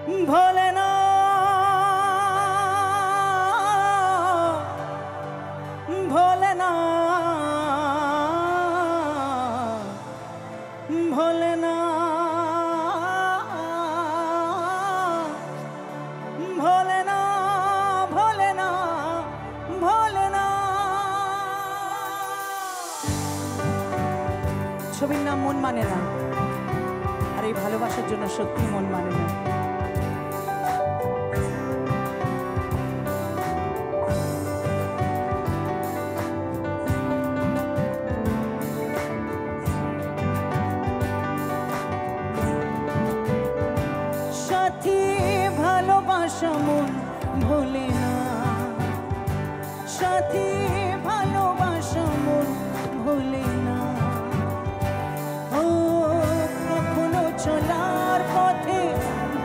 ভোলেনাথ ভোলেনাথ ভোলেনাথ ভোলেনাথ ভোলেনাথ ভোলেনাথ। ছবির নাম মন মানে না, আর এই ভালোবাসার জন্য সত্যি মন মানে না। সাথী ভালোবাসা মন ভোলে না, সাথী ভালোবাসা মন ভোলে না। ও কখনো চলার পথে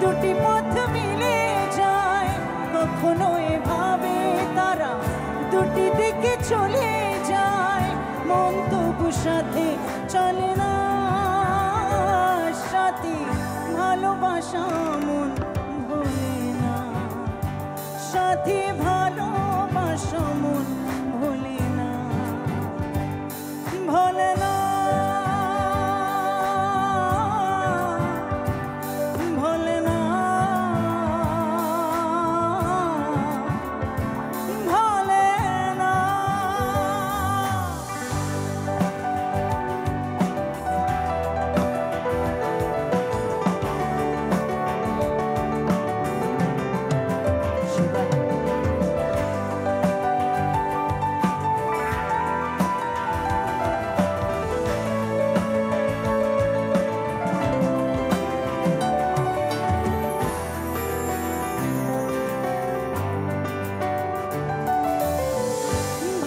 দুটি পথ মিলে যায়, কখনো এভাবে তারা দুটি দিকে চলে যায়, মন তবু সাথে চলে না। সাথী ভালোবাসা মন ভোলে না, সাথী ভালোবাসা মন ভোলে না, ভোলে না, ভোলে না, ভোলে না।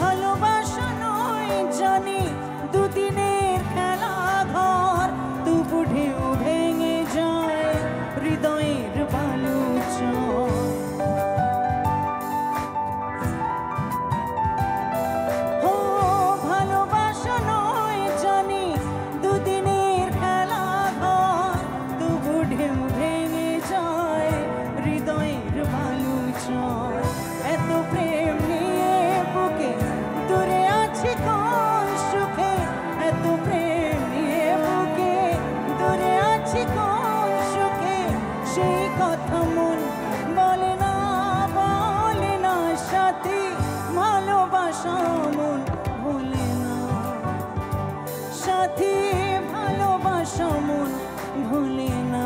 ভালোবাসা নয় জানি দুদিনের খেলা ঘর, তবু ঢেউ ভেঙে যায় হৃদয়ের বালুচর। ও ভালোবাসা নয় জানি দুদিনের খেলা ঘর, তবু ঢেউ ভেঙে যায় হৃদয়ের বালুচর। এত প্রেম নিয়ে বুকে দূরে আছি কোন সুখে, এত প্রেম নিয়ে বুকে দূরে আছি কোন সুখে, সেই কথা মন বলে না, বলে না। সাথী ভালোবাসা মন ভোলে না, সাথী ভালোবাসা মন ভোলে না।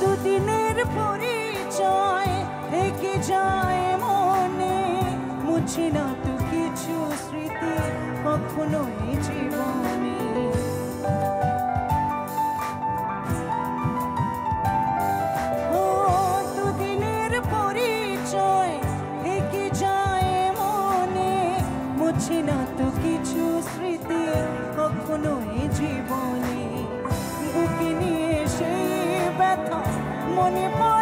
দুদিনের পরিচয় থেকে যায় মনে, মুছে না তো কিছু স্মৃতি কখনো এই জীবনে। ও দুদিনের পরিচয় থেকে যায় মনে, মুছে না তো কিছু স্মৃতি কখনো এই জীবনে। বুকে নিয়ে সেই ব্যথা মনে পড়ে